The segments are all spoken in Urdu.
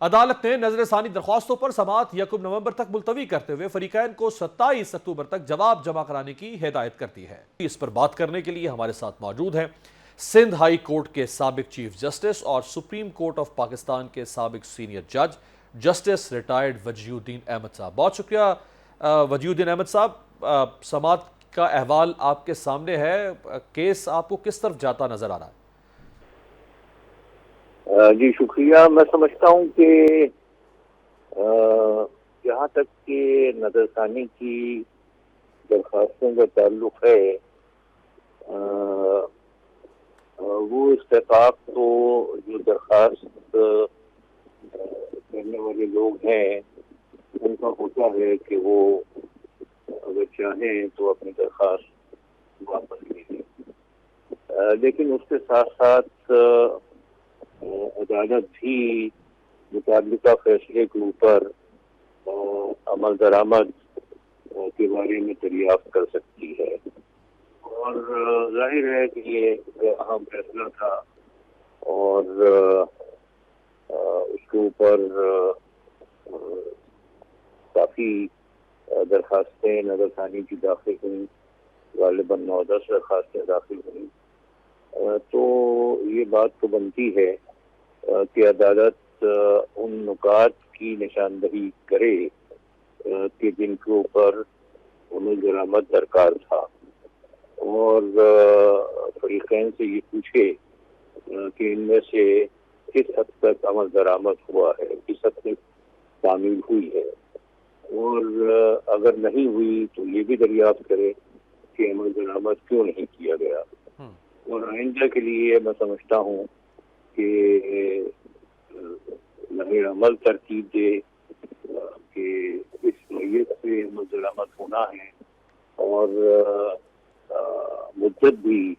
عدالت نے نظر ثانی درخواستوں پر سماعت 1 نومبر تک ملتوی کرتے ہوئے فریقین کو 27 اکتوبر تک جواب جمع کرانے کی ہدایت کر دی ہے۔ اس پر بات کرنے کے لیے ہمارے ساتھ موجود ہیں سندھ ہائی کورٹ کے سابق چیف جسٹس اور سپریم کورٹ آف پاکستان کے سابق سینئر جج جسٹس ریٹائرڈ وجیہ الدین احمد صاحب۔ بہت شکریہ وجیہ الدین احمد صاحب، سماعت کا احوال آپ کے سامنے ہے، کیس آپ کو کس طرف جاتا نظر آ رہا ہے؟ جی شکریہ۔ میں سمجھتا ہوں کہ جہاں تک کہ نظر ثانی کی درخواستوں کا تعلق ہے، وہ استحقاق تو جو درخواست کرنے والے لوگ ہیں ان کا ہوتا ہے کہ وہ اگر چاہیں تو اپنی درخواست واپس لے لیں، لیکن اس کے ساتھ ساتھ عدالت بھی متعلقہ فیصلے کے اوپر عمل درآمد کے بارے میں دریافت کر سکتی ہے، اور ظاہر ہے کہ یہ ایک اہم فیصلہ تھا اور اس کے اوپر کافی درخواستیں نظر ثانی کی داخل ہوئیں، غالباً 9-10 درخواستیں داخل ہوئیں، تو یہ بات تو بنتی ہے کہ عدالت ان نکات کی نشاندہی کرے کہ جن کے اوپر عمل درآمد درکار تھا، اور فریقین سے یہ پوچھے کہ ان میں سے کس حد تک عمل درآمد ہوا ہے، کس حد تک تعمیل ہوئی ہے، اور اگر نہیں ہوئی تو یہ بھی دریافت کرے کہ عمل درآمد کیوں نہیں کیا گیا، اور آئندہ کے لیے میں سمجھتا ہوں کہ نظر عمل ترتیب دے کہ اس نوعیت سے عمل درآمد ہونا ہے، اور مدت بھی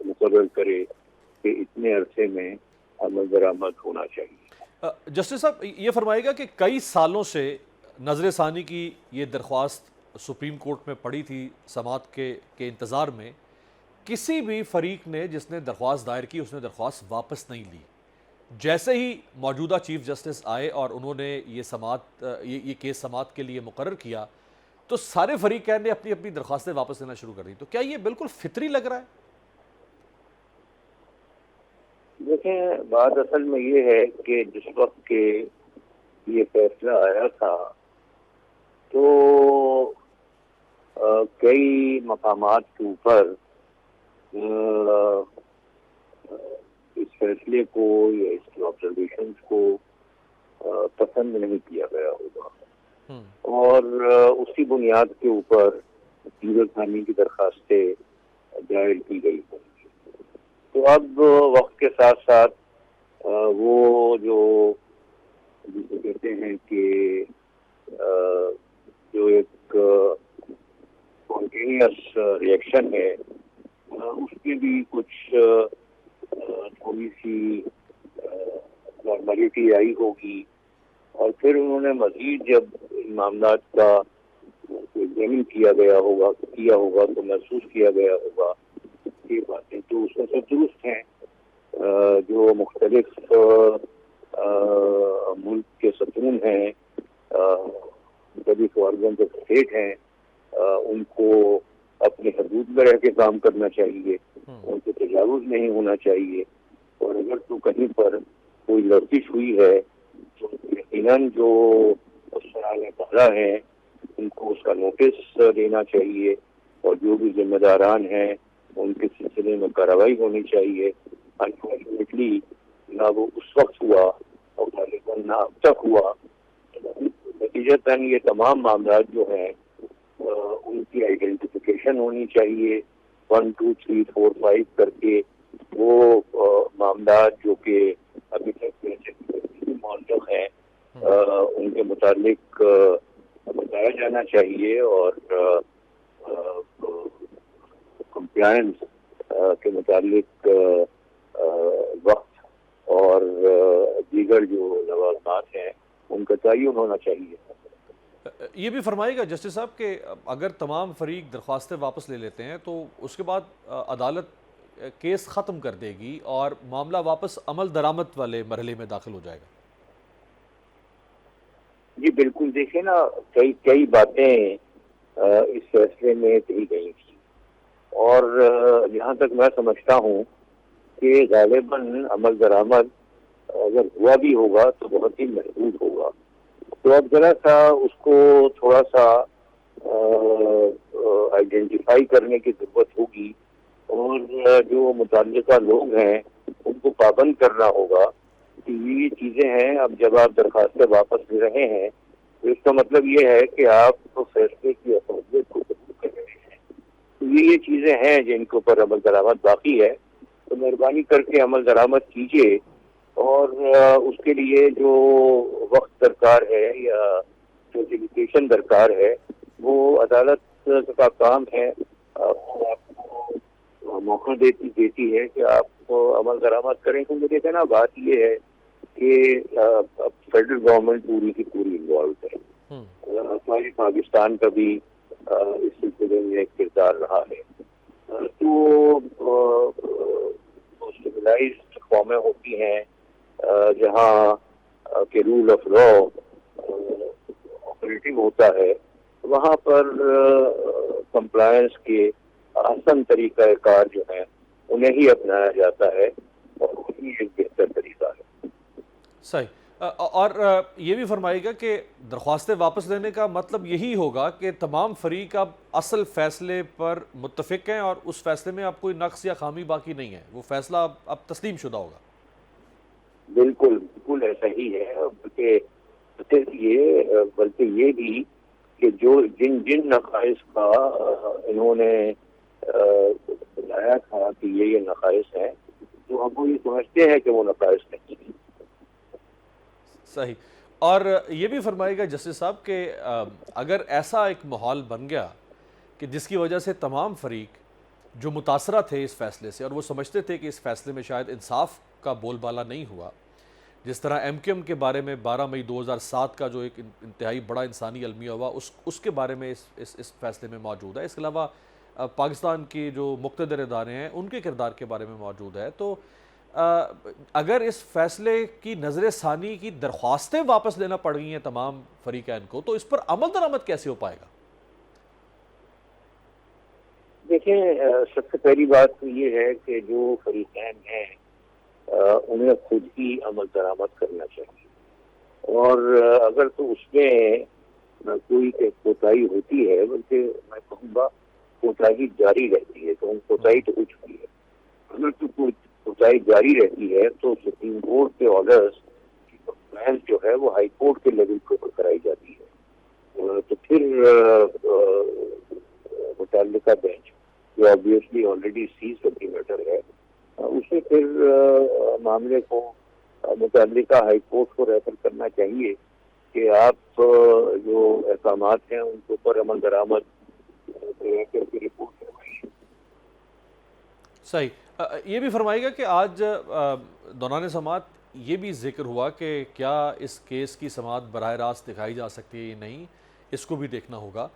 مقرر کرے کہ اتنے عرصے میں عمل درآمد ہونا چاہیے۔ جسٹس صاحب یہ فرمائے گا کہ کئی سالوں سے نظر ثانی کی یہ درخواست سپریم کورٹ میں پڑی تھی سماعت کے انتظار میں، کسی بھی فریق نے جس نے درخواست دائر کی اس نے درخواست واپس نہیں لی۔ جیسے ہی موجودہ چیف جسٹس آئے اور انہوں نے یہ کیس سماعت کے لیے مقرر کیا تو سارے فریقین نے اپنی اپنی درخواستیں واپس لینا شروع کر دی، تو کیا یہ بالکل فطری لگ رہا ہے؟ دیکھیں، بات اصل میں یہ ہے کہ جس وقت کہ یہ فیصلہ آیا تھا تو کئی مقامات کے اوپر اس فیصلے کو یا اس کی آبزرویشنز کو پسند نہیں کیا گیا ہوگا، اور اسی بنیاد کے اوپر نظر ثانی کی درخواستیں دائر کی گئی ہیں۔ تو اب وقت کے ساتھ ساتھ وہ جو جسے کہتے ہیں کہ جو ایک اسپونٹینیس ریئیکشن ہے، اس میں بھی کچھ تھوڑی سی نارملٹی آئی ہوگی، اور پھر انہوں نے مزید جب ان معاملات کا ایگزامن کیا ہوگا تو محسوس کیا گیا ہوگا یہ باتیں تو اس میں سے درست ہیں۔ جو مختلف ملک کے ستون ہیں، مختلف آرگنز آف اسٹیٹ ہیں، ان کو اپنے حدود میں رہ کے کام کرنا چاہیے، ان کو تجاوز نہیں ہونا چاہیے، اور اگر تو کہیں پر کوئی لرزش ہوئی ہے تو یقیناً جو افسران اعلیٰ ہیں ان کو اس کا نوٹس دینا چاہیے، اور جو بھی ذمہ داران ہیں ان کے سلسلے میں کارروائی ہونی چاہیے۔ انفارچونیٹلی نہ وہ اس وقت ہوا اور غالباً نہ اب تک ہوا۔ نتیجتاً یہ تمام معاملات جو ہیں ان کی آئیڈینٹیفیکیشن ہونی چاہیے 1 2 3 4 5 کر کے، وہ معاملات جو کہ ابھی تک معلق ہیں ان کے متعلق بتایا جانا چاہیے، اور کمپلائنس کے متعلق وقت اور دیگر جو لوازمات ہیں ان کا تعین ہونا چاہیے۔ یہ بھی فرمائے گا جسٹس صاحب کہ اگر تمام فریق درخواستیں واپس لے لیتے ہیں تو اس کے بعد عدالت کیس ختم کر دے گی اور معاملہ واپس عمل درآمد والے مرحلے میں داخل ہو جائے گا؟ جی بالکل، دیکھیں نا، کئی باتیں اس فیصلے میں کہی گئی تھی، اور جہاں تک میں سمجھتا ہوں کہ غالباً عمل درآمد اگر ہوا بھی ہوگا تو بہت ہی محدود ہوگا. تو اب ذرا سا اس کو تھوڑا سا آئیڈینٹیفائی کرنے کی ضرورت ہوگی، اور جو متعلقہ لوگ ہیں ان کو پابند کرنا ہوگا کہ یہ چیزیں ہیں. اب جب آپ درخواستیں واپس لے رہے ہیں تو اس کا مطلب یہ ہے کہ آپ فیصلے کی افادیت کو قبول کر رہے ہیں. تو یہ چیزیں ہیں جن کے اوپر عمل درآمد باقی ہے. تو مہربانی کر کے عمل درآمد کیجیے، اور اس کے لیے جو وقت درکار ہے یا جو ڈیلیگیشن درکار ہے وہ عدالت کا کام ہے. وہ آپ کو موقع دیتی ہے کہ آپ کو عمل درآمد کریں. کیونکہ دیکھیں نا، بات یہ ہے کہ اب فیڈرل گورنمنٹ پوری کی پوری انوالو ہے. ہماری پاکستان کا بھی اس سلسلے میں ایک کردار رہا ہے. تو سویلائزڈ قومیں ہوتی ہیں جہاں کہ رول آف لا آپریٹنگ ہوتا ہے، وہاں پر کمپلائنس کے آسان طریقہ کار جو ہیں انہیں ہی اپنایا جاتا ہے، اور وہی ایک بہتر طریقہ ہے. صحیح. اور یہ بھی فرمائے گا کہ درخواستیں واپس لینے کا مطلب یہی ہوگا کہ تمام فریق اب اصل فیصلے پر متفق ہیں اور اس فیصلے میں اب کوئی نقص یا خامی باقی نہیں ہے، وہ فیصلہ اب تسلیم شدہ ہوگا. بالکل بالکل ایسا ہی ہے. بلکہ یہ بھی کہ جو جن نقائص کا انہوں نے بتایا تھا کہ یہ نقائص ہیں، تو اب وہ یہ سمجھتے ہیں کہ وہ نقائص نہیں ہیں. صحیح. اور یہ بھی فرمائے گا جسٹس صاحب کہ اگر ایسا ایک ماحول بن گیا کہ جس کی وجہ سے تمام فریق جو متاثرہ تھے اس فیصلے سے اور وہ سمجھتے تھے کہ اس فیصلے میں شاید انصاف کا بول بالا نہیں ہوا، جس طرح ایم کیو ایم کے بارے میں 12 مئی 2007 کا جو ایک انتہائی بڑا انسانی المیہ ہوا اس کے بارے میں اس فیصلے میں موجود ہے. اس کے علاوہ پاکستان کی جو مقتدر ادارے ہیں ان کے کردار کے بارے میں موجود ہے. تو اگر اس فیصلے کی نظر ثانی کی درخواستیں واپس لینا پڑ گئی ہیں تمام فریقین کو، تو اس پر عمل درآمد کیسے ہو پائے گا؟ دیکھیں، سب سے پہلی بات تو یہ ہے کہ جو فریقین ہیں انہیں خود ہی عمل درآمد کرنا چاہیے. اور اگر تو اس میں کوئی کوتاہی ہوتی ہے، بلکہ میں کہوں گا کوتاہی جاری رہتی ہے، تو کوتاہی تو ہو چکی ہے. اگر تو کوئی کوتاہی جاری رہتی ہے تو سپریم کورٹ کے آرڈرز کی کمپلائنس جو ہے وہ ہائی کورٹ کے لیول کے اوپر کرائی جاتی ہے. تو پھر متعلقہ بینچ جو obviously already seize of the matter ہے، اسے پھر معاملے کو متعلقہ ہائی کورٹ کو ریفر کرنا چاہیے کہ آپ جو احکامات ہیں ان کے اوپر عمل درآمد کر کے رپورٹ کروائیے. صحیح. یہ بھی فرمائے گا کہ آج دوران سماعت یہ بھی ذکر ہوا کہ کیا اس کیس کی سماعت براہ راست دکھائی جا سکتی ہے یا نہیں، اس کو بھی دیکھنا ہوگا.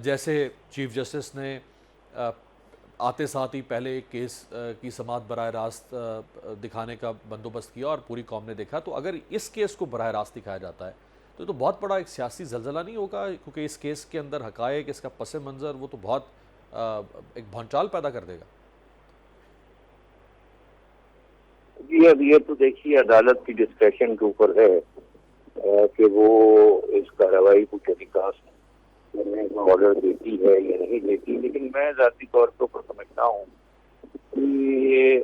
جیسے چیف جسٹس نے آتے ساتھ ہی پہلے ایک کیس کی سماعت براہ راست دکھانے کا بندوبست کیا اور پوری قوم نے دیکھا، تو اگر اس کیس کو براہ راست دکھایا جاتا ہے تو بہت بڑا ایک سیاسی زلزلہ نہیں ہوگا؟ کیونکہ اس کیس کے اندر حقائق، اس کا پس منظر وہ تو بہت ایک بھونچال پیدا کر دے گا. جی اب یہ تو دیکھیے عدالت کی ڈسکریشن کے اوپر ہے کہ وہ اس کارروائی کو ٹیلی کاسٹ کرنے کا آرڈر دیتی ہے یا نہیں دیتی. لیکن میں ذاتی طور پر سمجھتا ہوں کہ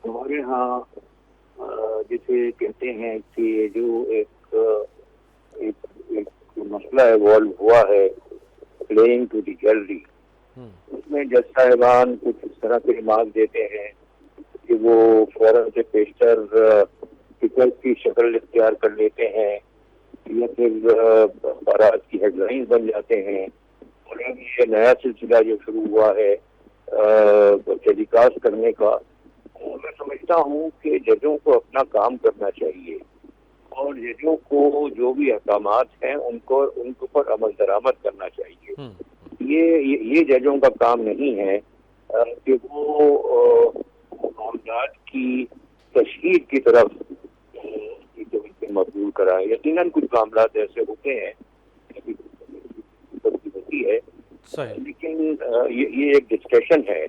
ہمارے ہاں جسے کہتے ہیں کہ جو ایک مسئلہ ایوالو ہوا ہے پلینگ ٹو دی گیلری، اس میں جج صاحبان کچھ اس طرح کے ریمارک دیتے ہیں کہ وہ فوراً سے پیشتر ٹکٹ کی شکل اختیار کر لیتے ہیں یا پھر اخبارات کی ہیڈ لائنز بن جاتے ہیں. اور اب یہ نیا سلسلہ جو شروع ہوا ہے ٹیلی کاسٹ کرنے کا، میں سمجھتا ہوں کہ ججوں کو اپنا کام کرنا چاہیے اور ججوں کو جو بھی احکامات ہیں ان کے اوپر عمل درآمد کرنا چاہیے. یہ ججوں کا کام نہیں ہے کہ وہ معاملات کی تشہیر کی طرف مقبول کرائیں. یقیناً کچھ معاملات ایسے ہوتے ہیں ہوتی ہے, صحیح. لیکن یہ ایک ڈسکشن ہے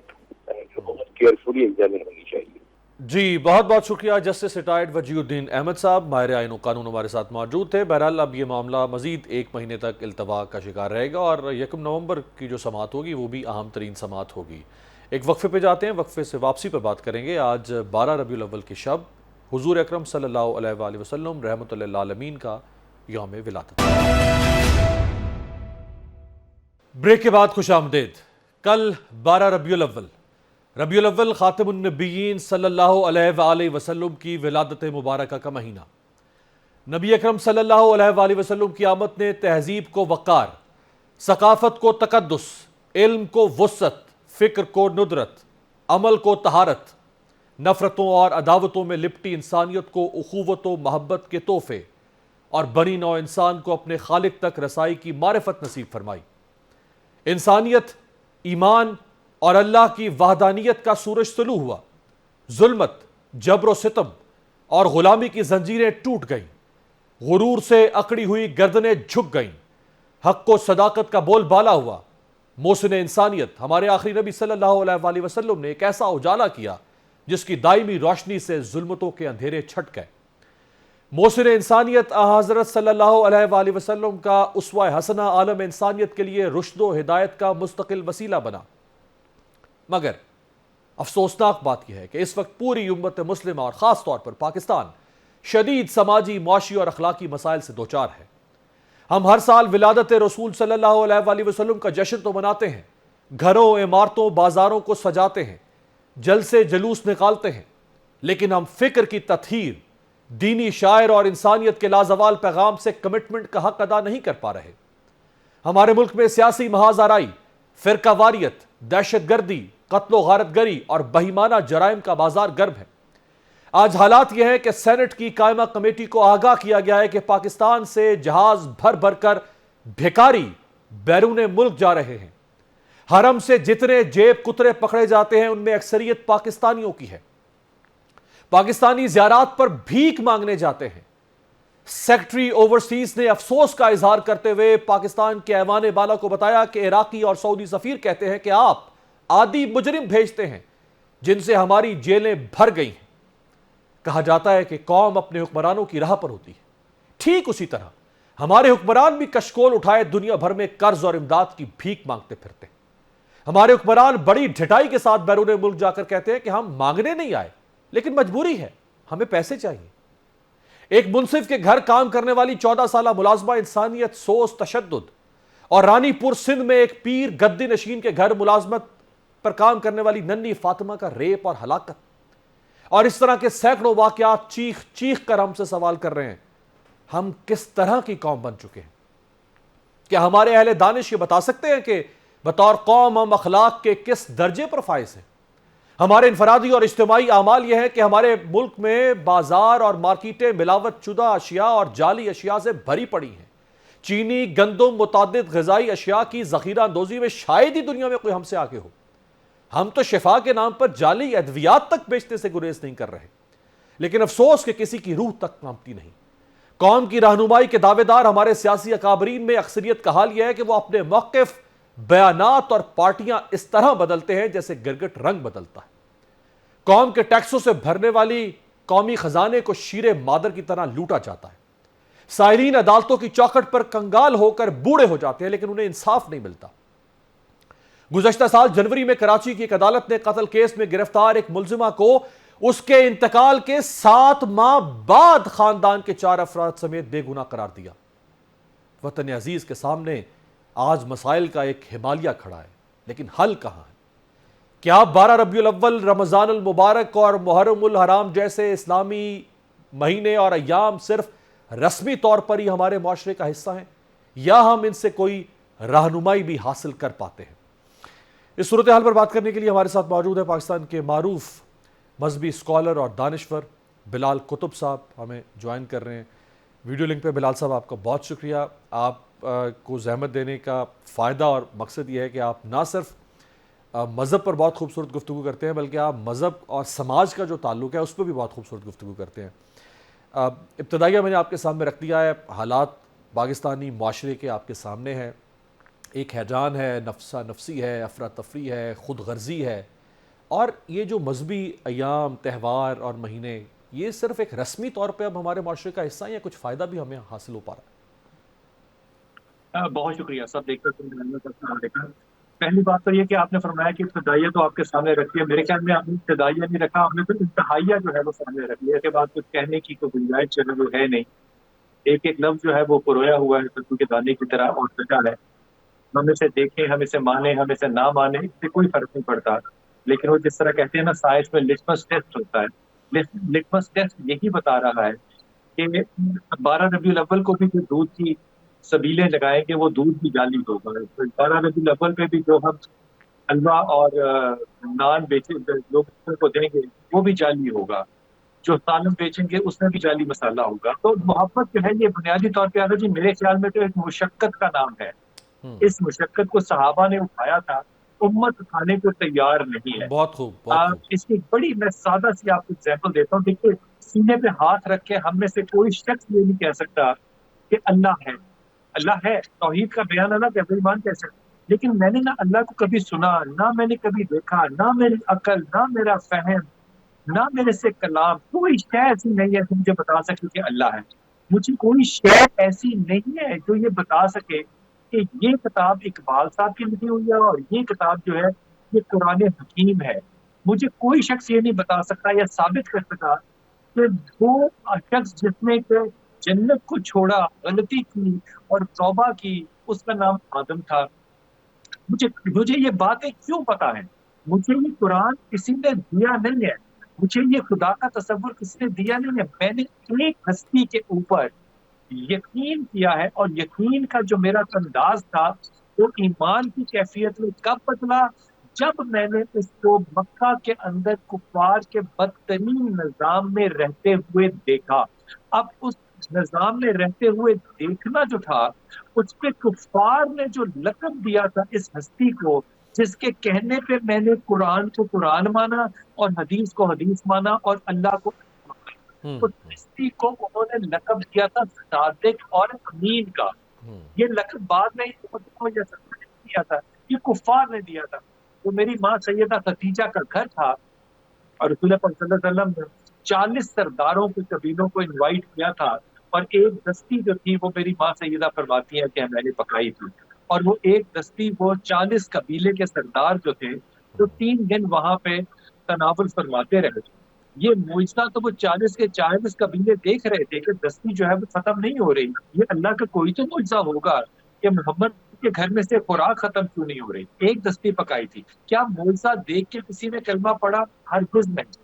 جو بہت کیئرفلی ایگزامن ہونی چاہیے. جی بہت بہت شکریہ جسٹس ریٹائرڈ وجیہ الدین احمد صاحب, ماہر آئین و قانون ہمارے ساتھ موجود تھے. بہرحال اب یہ معاملہ مزید 1 مہینے تک التوا کا شکار رہے گا اور 1 نومبر کی جو سماعت ہوگی وہ بھی اہم ترین سماعت ہوگی. ایک وقفے پہ جاتے ہیں, وقفے سے واپسی پر بات کریں گے. آج 12 ربیع الاول کی شب حضور اکرم صلی اللہ علیہ وآلہ وسلم رحمۃ للعالمین کا یوم ولادت. بریک کے بعد خوش آمدید. کل 12 ربیع الاول, ربیع الاول خاتم النبیین صلی اللہ علیہ وآلہ وسلم کی ولادت مبارکہ کا مہینہ. نبی اکرم صلی اللہ علیہ وآلہ وسلم کی آمد نے تہذیب کو وقار, ثقافت کو تقدس, علم کو وسعت, فکر کو ندرت, عمل کو طہارت, نفرتوں اور عداوتوں میں لپٹی انسانیت کو اخوت و محبت کے تحفے اور بنی نوع انسان کو اپنے خالق تک رسائی کی معرفت نصیب فرمائی. انسانیت, ایمان اور اللہ کی وحدانیت کا سورج طلوع ہوا. ظلمت, جبر و ستم اور غلامی کی زنجیریں ٹوٹ گئیں. غرور سے اکڑی ہوئی گردنیں جھک گئیں. حق و صداقت کا بول بالا ہوا. محسن انسانیت ہمارے آخری نبی صلی اللہ علیہ وآلہ وسلم نے ایک ایسا اجالا کیا جس کی دائمی روشنی سے ظلمتوں کے اندھیرے چھٹ گئے. محسن انسانیت حضرت صلی اللہ علیہ وآلہ وسلم کا اسوہ حسنہ عالم انسانیت کے لیے رشد و ہدایت کا مستقل وسیلہ بنا. مگر افسوسناک بات یہ ہے کہ اس وقت پوری امت مسلمہ اور خاص طور پر پاکستان شدید سماجی, معاشی اور اخلاقی مسائل سے دوچار ہے. ہم ہر سال ولادت رسول صلی اللہ علیہ وآلہ وسلم کا جشن تو مناتے ہیں, گھروں, عمارتوں, بازاروں کو سجاتے ہیں, جلسے جلوس نکالتے ہیں, لیکن ہم فکر کی تطہیر, دینی شاعر اور انسانیت کے لازوال پیغام سے کمٹمنٹ کا حق ادا نہیں کر پا رہے. ہمارے ملک میں سیاسی محاذ آرائی, فرقہ واریت, دہشت گردی, قتل و غارت گری اور بہیمانہ جرائم کا بازار گرم ہے. آج حالات یہ ہے کہ سینٹ کی قائمہ کمیٹی کو آگاہ کیا گیا ہے کہ پاکستان سے جہاز بھر بھر کر بھیکاری بیرون ملک جا رہے ہیں. حرم سے جتنے جیب کترے پکڑے جاتے ہیں ان میں اکثریت پاکستانیوں کی ہے. پاکستانی زیارات پر بھیک مانگنے جاتے ہیں. سیکٹری اوورسیز نے افسوس کا اظہار کرتے ہوئے پاکستان کے ایوان بالا کو بتایا کہ عراقی اور سعودی سفیر کہتے ہیں کہ آپ عادی مجرم بھیجتے ہیں جن سے ہماری جیلیں بھر گئی ہیں. کہا جاتا ہے کہ قوم اپنے حکمرانوں کی راہ پر ہوتی ہے. ٹھیک اسی طرح ہمارے حکمران بھی کشکول اٹھائے دنیا بھر میں قرض اور امداد کی بھیک مانگتے پھرتے ہیں. ہمارے حکمران بڑی ڈھٹائی کے ساتھ بیرون ملک جا کر کہتے ہیں کہ ہم مانگنے نہیں آئے لیکن مجبوری ہے, ہمیں پیسے چاہیے. ایک منصف کے گھر کام کرنے والی 14 سالہ ملازمہ انسانیت سوز تشدد اور رانی پور سندھ میں ایک پیر گدی نشین کے گھر ملازمت پر کام کرنے والی ننھی فاطمہ کا ریپ اور ہلاکت, اور اس طرح کے سینکڑوں واقعات چیخ چیخ کر ہم سے سوال کر رہے ہیں ہم کس طرح کی قوم بن چکے ہیں. کیا ہمارے اہل دانش یہ بتا سکتے ہیں کہ بطور قوم ہم اخلاق کے کس درجے پر فائز ہیں؟ ہمارے انفرادی اور اجتماعی اعمال یہ ہیں کہ ہمارے ملک میں بازار اور مارکیٹیں ملاوٹ شدہ اشیاء اور جعلی اشیاء سے بھری پڑی ہیں. چینی, گندم, متعدد غذائی اشیاء کی ذخیرہ اندوزی میں شاید ہی دنیا میں کوئی ہم سے آگے ہو. ہم تو شفا کے نام پر جعلی ادویات تک بیچنے سے گریز نہیں کر رہے, لیکن افسوس کہ کسی کی روح تک کانپتی نہیں. قوم کی رہنمائی کے دعوے دار ہمارے سیاسی اکابرین میں اکثریت کا حال یہ ہے کہ وہ اپنے موقف, بیانات اور پارٹیاں اس طرح بدلتے ہیں جیسے گرگٹ رنگ بدلتا ہے. قوم کے ٹیکسوں سے بھرنے والی قومی خزانے کو شیر مادر کی طرح لوٹا جاتا ہے. سائلین عدالتوں کی چوکھٹ پر کنگال ہو کر بوڑھے ہو جاتے ہیں لیکن انہیں انصاف نہیں ملتا. گزشتہ سال جنوری میں کراچی کی ایک عدالت نے قتل کیس میں گرفتار ایک ملزمہ کو اس کے انتقال کے 7 ماہ بعد خاندان کے 4 افراد سمیت بے گناہ قرار دیا. وطن عزیز کے سامنے آج مسائل کا ایک ہمالیہ کھڑا ہے, لیکن حل کہاں ہے؟ کیا 12 ربیع الاول, رمضان المبارک اور محرم الحرام جیسے اسلامی مہینے اور ایام صرف رسمی طور پر ہی ہمارے معاشرے کا حصہ ہیں, یا ہم ان سے کوئی رہنمائی بھی حاصل کر پاتے ہیں؟ اس صورتحال پر بات کرنے کے لیے ہمارے ساتھ موجود ہے پاکستان کے معروف مذہبی اسکالر اور دانشور بلال قطب صاحب, ہمیں جوائن کر رہے ہیں ویڈیو لنک پہ. بلال صاحب آپ کا بہت شکریہ. آپ کو زحمت دینے کا فائدہ اور مقصد یہ ہے کہ آپ نہ صرف مذہب پر بہت خوبصورت گفتگو کرتے ہیں بلکہ آپ مذہب اور سماج کا جو تعلق ہے اس پہ بھی بہت خوبصورت گفتگو کرتے ہیں. ابتدائیہ میں نے آپ کے سامنے رکھ دیا ہے، حالات پاکستانی معاشرے کے آپ کے سامنے ہیں، ایک ہیجان ہے، نفسا نفسی ہے، افراتفری ہے، خود غرضی ہے، اور یہ جو مذہبی ایام، تہوار اور مہینے، یہ صرف ایک رسمی طور پہ اب ہمارے معاشرے کا حصہ ہے یا کچھ فائدہ بھی ہمیں حاصل ہو پا رہا بہت شکریہ سب دیکھ کر پہلی بات تو یہ کہ آپ نے فرمایا کہ ابتدائیہ تو آپ کے سامنے رکھی ہے. میرے خیال میں آپ نے ابتدائیہ نہیں رکھا، آپ نے پھر انتہائیہ جو ہے وہ سامنے رکھ لیا. اس کے بعد کچھ کہنے کی کوئی گنجائش جو ہے وہ ہے نہیں. ایک ایک لفظ جو ہے وہ پرویا ہوا ہے کدو کے دانے کی طرح اور سجا ہے. ہم اسے دیکھیں، ہم اسے مانیں، ہم اسے نہ مانیں، اس سے کوئی فرق نہیں پڑتا. لیکن وہ جس طرح کہتے ہیں نا سائنس میں لٹمس ٹیسٹ ہوتا ہے، لٹمس ٹیسٹ یہی بتا رہا ہے کہ 12 ربیع الاول کو بھی جو دودھ کی سبیلیں لگائیں گے وہ دودھ بھی جعلی ہوگا. 12 ربیع الاول پہ بھی جو ہم حلوہ اور نان بیچیں لوگوں کو دیں گے وہ بھی جعلی ہوگا. جو سالن بیچیں گے اس میں بھی جعلی مسالہ ہوگا. تو محبت جو ہے یہ بنیادی طور پہ آگے جی میرے خیال میں تو ایک مشقت کا نام ہے. ہے۔ اس مشقت کو صحابہ نے اٹھایا تھا، امت اٹھانے کو تیار نہیں ہے. بہت خوب، بہت خوب۔ اس کی بڑی میں سادہ سی آپ کو ایگزامپل دیتا ہوں. دیکھیے سینے پہ ہاتھ رکھ کے ہم میں سے کوئی شخص یہ نہیں کہہ سکتا کہ اللہ ہے. اللہ ہے، توحید کا بیان الگ ہے، ایمان کیسے. لیکن میں نے نہ اللہ کو کبھی سنا، نہ میں نے کبھی دیکھا، نہ میری عقل، نہ میرا فہم، نہ میرے سے کلام، کوئی شے ایسی نہیں ہے جو مجھے بتا سکے کہ اللہ ہے. مجھے کوئی شے ایسی نہیں ہے جو یہ بتا سکے کہ یہ کتاب اقبال صاحب کی لکھی ہوئی ہے اور یہ کتاب جو ہے یہ قرآن حکیم ہے. مجھے کوئی شخص یہ نہیں بتا سکتا یا ثابت کر سکتا کہ وہ شخص جس نے کہ جنت کو چھوڑا، غلطی کی اور توبہ کی، اس کا نام آدم تھا. مجھے یہ باتیں کیوں پتا ہے؟ مجھے یہ قرآن کسی نے دیا نہیں ہے، مجھے یہ خدا کا تصور کسی نے دیا نہیں ہے. میں نے ایک ہستی کے اوپر یقین کیا ہے، اور یقین کا جو میرا انداز تھا وہ ایمان کی کیفیت میں کب بدلا؟ جب میں نے اس کو مکہ کے اندر کفار کے بدترین نظام میں رہتے ہوئے دیکھا. اب اس نظام میں رہتے ہوئے دیکھنا جو تھا، اس پہ کفار نے جو لقب دیا تھا اس ہستی کو، جس کے کہنے پہ میں نے قرآن کو قرآن مانا اور حدیث کو حدیث مانا اور اللہ کو اس ہستی کو انہوں نے لقب دیا تھا صادق اور امین کا. یہ لقب بعد میں دیا تھا، یہ کفار نے دیا تھا. تو میری ماں سیدہ خدیجہ کا گھر تھا اور رسول پاک صلی اللہ علیہ وسلم نے 40 سرداروں کے قبیلوں کو انوائٹ کیا تھا، اور ایک دستی جو تھی وہ میری ماں سیدہ فرماتی ہے کہ میں نے پکائی تھی. اور وہ ایک دستی وہ 40 قبیلے کے سردار جو تھے جو 3 دن وہاں پہ تناول فرماتے رہے. یہ معجزہ تو وہ 40 کے 40 قبیلے دیکھ رہے تھے کہ دستی جو ہے وہ ختم نہیں ہو رہی. یہ اللہ کا کوئی تو معجزہ ہوگا کہ محمد کے گھر میں سے خوراک ختم کیوں نہیں ہو رہی. ایک دستی پکائی تھی. کیا معجزہ دیکھ کے کسی نے کلمہ پڑھا؟ ہرگز نہیں.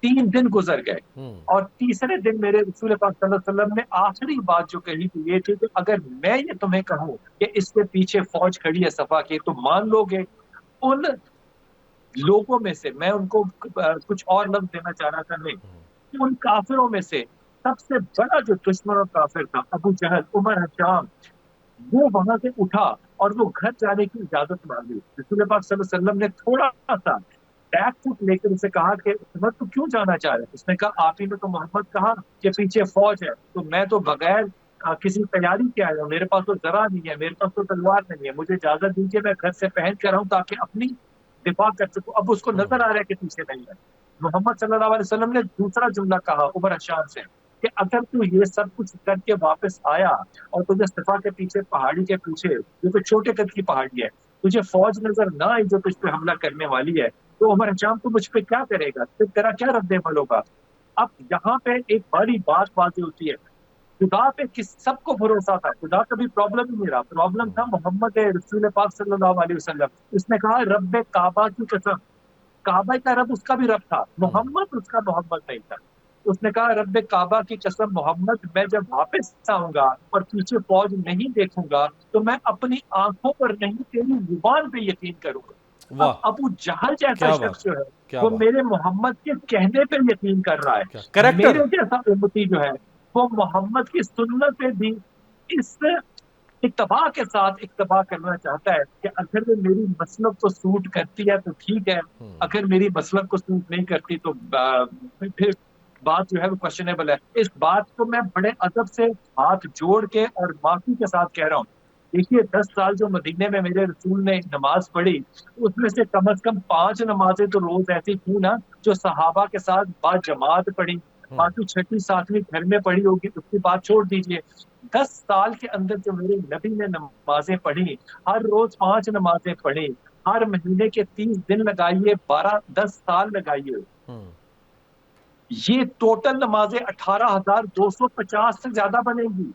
3 دن گزر گئے اور تیسرے دن میرے رسول پاک صلی اللہ علیہ وسلم نے آخری بات جو کہی تھی یہ تھی کہ اگر میں یہ تمہیں کہوں کہ اس کے پیچھے فوج کھڑی ہے صفا کی تو مان لو گے؟ ان لوگوں میں سے میں ان کو کچھ اور لفظ دینا چاہ رہا تھا، نہیں، ان کافروں میں سے سب سے بڑا جو دشمن اور کافر تھا ابو جہل، عمر حشام، وہ وہاں سے اٹھا اور وہ گھر جانے کی اجازت مانگی. رسول پاک صلی اللہ علیہ وسلم نے تھوڑا سا بیک فٹ لے کر اسے کہا کہ عمر تو کیوں جانا چاہ رہے؟ اس نے کہا آپ ہی نے تو محمد کہا کہ پیچھے فوج ہے، تو میں تو بغیر کسی تیاری کے آیا ہوں، میرے پاس تو ذرا نہیں ہے، میرے پاس تو تلوار نہیں ہے، مجھے اجازت دیجیے میں گھر سے پہن کر آؤں تاکہ اپنی دفاع کر سکوں. اب اس کو نظر آ رہا ہے کہ پیچھے نہیں ہے. محمد صلی اللہ علیہ وسلم نے دوسرا جملہ کہا عمر حشام سے کہ اگر تو یہ سب کچھ کر کے واپس آیا اور تجھے صفا کے پیچھے پہاڑی کے پیچھے جو تو چھوٹے قد کی پہاڑی ہے تجھے فوج نظر نہ آئی جو تجھ پہ حملہ کرنے والی ہے، تو عمر حشام تو مجھ پہ کیا کرے گا؟ پھر تیرا کیا رد عمل ہوگا؟ اب یہاں پہ ایک بڑی بات واضح ہوتی ہے. خدا پہ سب کو بھروسہ تھا، خدا کا بھی پرابلم ہی نہیں رہا. پرابلم تھا محمد رسول پاک صلی اللہ علیہ وسلم. اس نے کہا رب کعبہ کی قسم، کعبہ کا رب اس کا بھی رب تھا، محمد اس کا محمد نہیں تھا. اس نے کہا رب کعبہ کی قسم محمد میں جب واپس آؤں گا اور پیچھے فوج نہیں دیکھوں گا تو میں اپنی آنکھوں پر نہیں تیری زبان پہ یقین کروں گا. اب ابو جہل جیسا شخص جو ہے وہ میرے محمد کے کہنے پہ یقین کر رہا ہے. میرے جیسا امتی جو ہے وہ محمد کی سنت پہ بھی اس اتباع کے ساتھ اتباع کرنا چاہتا ہے کہ اگر وہ میری مسلک کو سوٹ کرتی ہے تو ٹھیک ہے، اگر میری مسلک کو سوٹ نہیں کرتی تو پھر بات جو ہے وہ کوشچنیبل ہے. اس بات کو میں بڑے ادب سے ہاتھ جوڑ کے اور معافی کے ساتھ کہہ رہا ہوں. دیکھیے 10 سال جو مدینے میں میرے رسول نے نماز پڑھی، اس میں سے کم از کم 5 نمازیں تو روز ایسی تھیں نا جو صحابہ کے ساتھ با جماعت پڑھی. باقی 6، 7ویں گھر میں پڑھی ہوگی، اس کی بات چھوڑ دیجئے. 10 سال کے اندر جو میرے نبی نے نمازیں پڑھی، ہر روز 5 نمازیں پڑھی، ہر مہینے کے 30 دن لگائیے، 10 سال لگائیے، یہ ٹوٹل نمازیں 18,250 سے زیادہ بنے گی.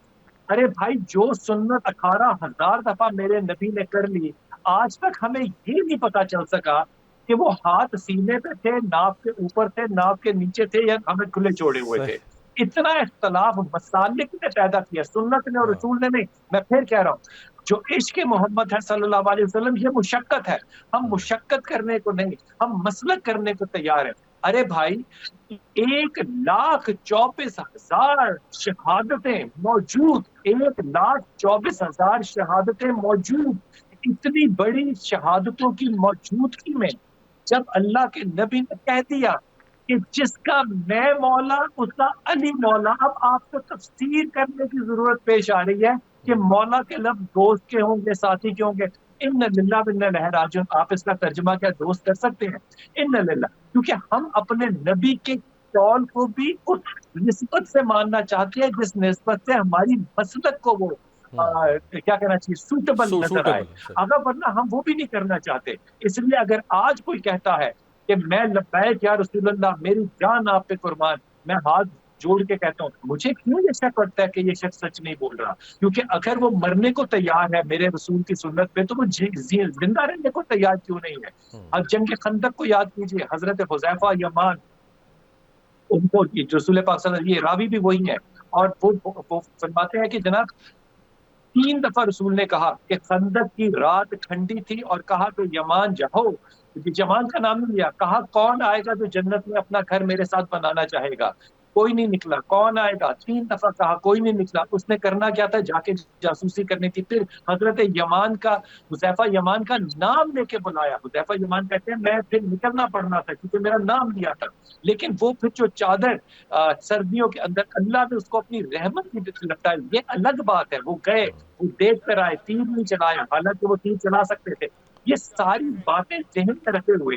ارے بھائی، جو سنت 18,000 دفعہ میرے نبی نے کر لی، آج تک ہمیں یہ نہیں پتا چل سکا کہ وہ ہاتھ سینے پہ تھے، ناف کے اوپر تھے، ناف کے نیچے تھے، یا ہمیں کھلے چھوڑے ہوئے تھے. اتنا اختلاف مسالک نے پیدا کیا، سنت نے اور رسول نے نہیں. میں پھر کہہ رہا ہوں، جو عشق محمد ہے صلی اللہ علیہ وسلم، یہ مشقت ہے. ہم مشقت کرنے کو نہیں، ہم مسلک کرنے کو تیار ہیں. ارے بھائی، 1,24,000 شہادتیں موجود، 1,24,000 شہادتیں موجود. اتنی بڑی شہادتوں کی موجودگی میں جب اللہ کے نبی نے کہہ دیا کہ جس کا میں مولا اس کا علی مولا، اب آپ کو تفسیر کرنے کی ضرورت پیش آ رہی ہے کہ مولا کے لفظ دوست کے ہوں گے، ساتھی کے ہوں گے. ان للہ و انا الیہ راجعون، آپ اس کا ترجمہ کیا دوست کر سکتے ہیں؟ ان للہ، کیونکہ ہم اپنے نبی کے قول کو بھی اس نسبت سے ماننا چاہتے ہیں جس نسبت سے ہماری مسلک کو وہ کیا کہنا چاہیے، سوٹیبل نظر آئے. اگر ورنہ ہم وہ بھی نہیں کرنا چاہتے. اس لیے اگر آج کوئی کہتا ہے کہ میں لبیک یا رسول اللہ، میری جان آپ پہ قربان، میں ہاتھ جوڑ کے کہتا ہوں، مجھے کیوں یہ شک پڑتا ہے کہ یہ شخص سچ نہیں بول رہا؟ کیونکہ اگر وہ مرنے کو تیار ہے میرے رسول کی سنت پہ، تو وہ زندہ رہنے کو تیار کیوں نہیں ہے؟ اب جنگ خندق کو یاد کیجئے، حضرت حذیفہ یمان، ان کو رسول پاک صلی اللہ علیہ وسلم، یہ راوی بھی وہی ہے، اور وہ فرماتے ہیں کہ جناب 3 دفعہ رسول نے کہا کہ خندق کی رات ٹھنڈی تھی، اور کہا کہ یمان جاؤ، یمان کا نام نہیں لیا، کہا کون آئے گا جو جنت میں اپنا گھر میرے ساتھ بنانا چاہے گا؟ کوئی نہیں نکلا. کون آئے گا؟ 3 دفعہ کہا، کوئی نہیں نکلا. اس نے کرنا کیا تھا؟ جا کے جاسوسی کرنی تھی. پھر حضرت یمان کا، حذیفہ یمان کا نام لے کے بلایا. حذیفہ یمان کہتے ہیں میں پھر نکلنا پڑنا تھا کیونکہ میرا نام لیا تھا، لیکن وہ پھر جو چادر سردیوں کے اندر اللہ نے اس کو اپنی رحمت کی لپٹائی، یہ الگ بات ہے. وہ گئے، وہ دیکھ کر آئے، تیر نہیں چلایا، حالانکہ وہ تیر چلا سکتے تھے. یہ ساری باتیں ذہن میں رکھے ہوئے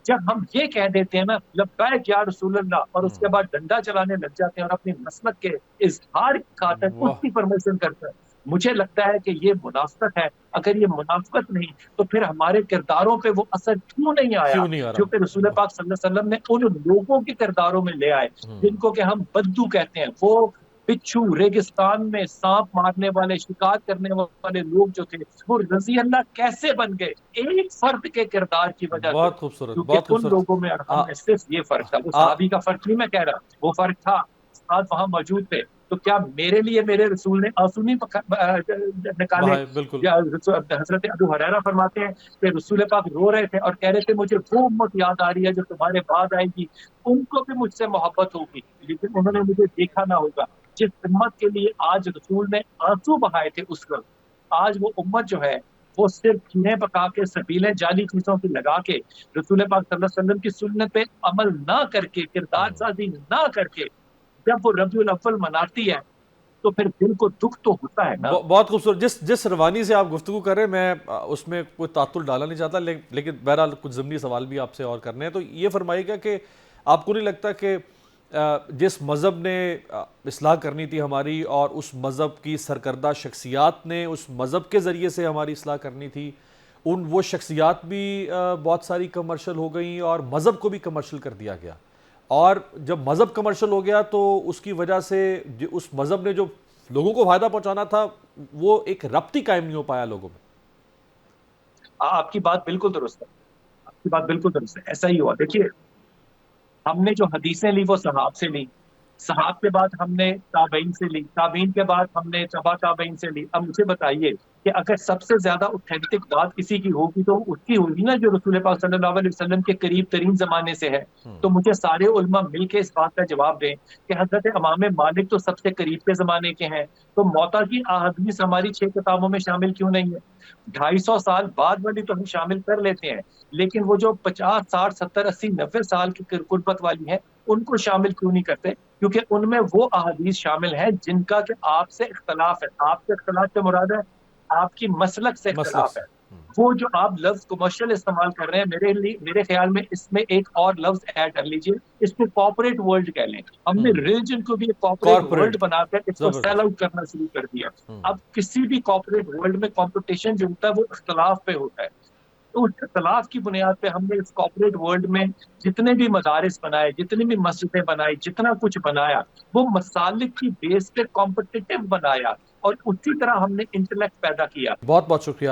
جب ہم یہ کہہ دیتے ہیں نا لبیک یا رسول اللہ، اور اس کے بعد ڈنڈا چلانے لگ جاتے ہیں اور اپنی مسلک کے اظہار کی خاطر اس کی پرمیشن کرتے ہیں، مجھے لگتا ہے کہ یہ منافقت ہے. اگر یہ منافقت نہیں تو پھر ہمارے کرداروں پہ وہ اثر کیوں نہیں آیا جو کہ رسول پاک صلی اللہ علیہ وسلم نے ان لوگوں کے کرداروں میں لے آئے جن کو کہ ہم بدو کہتے ہیں. وہ بچھو، ریگستان میں سانپ مارنے والے، شکار کرنے والے لوگ جو تھے، وہ رضی اللہ کیسے بن گئے؟ ایک فرد کے کردار کی وجہ سے. بہت خوبصورت، کیونکہ بہت ان خوبصورت. لوگوں میں اور ہم میں صرف یہ فرق تھا. وہ صحابی کا فرق نہیں میں کہہ رہا، وہ فرق تھا. ساتھ وہاں موجود تھے. تو کیا میرے لیے میرے رسول نے آنسو نہیں نکالے؟ بالکل. حضرت ابو ہریرہ فرماتے ہیں کہ رسول پاک رو رہے تھے اور کہہ رہے تھے مجھے وہ امت یاد آ رہی ہے جو تمہارے بعد آئے گی، ان کو بھی مجھ سے محبت ہوگی، لیکن انہوں نے مجھے دیکھا نہ ہوگا. جس امت کے لیے آج رسول نے آنسو بہائے تھے اس وقت، آج وہ امت جو ہے وہ صرف کھیریں پکا کے، سبیلیں جعلی چیزوں کی لگا کے، رسول پاک صلی اللہ علیہ وسلم کی سنت پہ عمل نہ کر کے، کردار سازی نہ کر کے جب وہ ربیع الاول مناتی ہے تو پھر دل کو دکھ تو ہوتا ہے نا. بہت خوبصورت. جس روانی سے آپ گفتگو کر رہے ہیں، میں اس میں کوئی تعطل ڈالنا نہیں چاہتا، لیکن بہرحال کچھ ضمنی سوال بھی آپ سے اور کرنے ہیں. تو یہ فرمائیے گا کہ آپ کو نہیں لگتا کہ جس مذہب نے اصلاح کرنی تھی ہماری، اور اس مذہب کی سرکردہ شخصیات نے اس مذہب کے ذریعے سے ہماری اصلاح کرنی تھی، وہ شخصیات بھی بہت ساری کمرشل ہو گئیں اور مذہب کو بھی کمرشل کر دیا گیا؟ اور جب مذہب کمرشل ہو گیا تو اس کی وجہ سے اس مذہب نے جو لوگوں کو فائدہ پہنچانا تھا وہ ایک ربط ہی قائم نہیں ہو پایا لوگوں میں. آپ کی بات بالکل درست ہے، آپ کی بات بالکل درست ہے. ایسا ہی ہوا. دیکھیے، ہم نے جو حدیثیں لی وہ صحاب سے لی، صحاب کے بعد ہم نے تابعین سے لی، تابعین کے بعد ہم نے تبع تابعین سے لی. اب مجھے بتائیے کہ اگر سب سے زیادہ اوتھینٹک بات کسی کی ہوگی تو اس کی ہوگی نا جو رسول پاک صلی اللہ علیہ وسلم کے قریب ترین زمانے سے ہے. تو مجھے سارے علماء مل کے اس بات کا جواب دیں کہ حضرت امام مالک تو سب سے قریب کے زمانے کے ہیں، تو موطا کی احادیث ہماری 6 کتابوں میں شامل کیوں نہیں ہے؟ 250 سال بعد والی تو ہم شامل کر لیتے ہیں، لیکن وہ جو 50، 60، 70، 80، 90 سال کی قربت والی ہے ان کو شامل کیوں نہیں کرتے؟ کیونکہ ان میں وہ احادیث شامل ہیں جن کا کہ آپ سے اختلاف ہے. آپ سے اختلاف سے مراد ہے آپ کی مسلک سے مسلک اختلاف سے ہے. وہ جو آپ لفظ کمرشل استعمال کر رہے ہیں، میرے خیال میں اس میں ایک اور لفظ ایڈ کر لیجئے، اس کو کارپوریٹ ورلڈ کہہ لیں. ہم نے ریلیجن کو بھی ایک کارپوریٹ ورلڈ کارپوریٹ بنا کر اس کو سیل زبردست. آؤٹ کرنا شروع کر دیا. اب کسی بھی کارپوریٹ ورلڈ میں کمپٹیشن جو ہوتا ہے وہ اختلاف پہ ہوتا ہے. تو اس اختلاف کی بنیاد پہ ہم نے اس کارپوریٹ ورلڈ میں جتنے بھی مدارس بنائے، جتنی بھی مسجدیں بنائی، جتنا کچھ بنایا، وہ مسالک کی بیس پہ کمپٹیٹو بنایا اور اسی طرح ہم نے انٹلیکٹ پیدا کیا. بہت بہت شکریہ.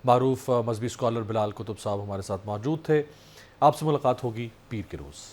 معروف مذہبی اسکالر بلال کتب صاحب ہمارے ساتھ موجود تھے. آپ سے ملاقات ہوگی پیر کے روز.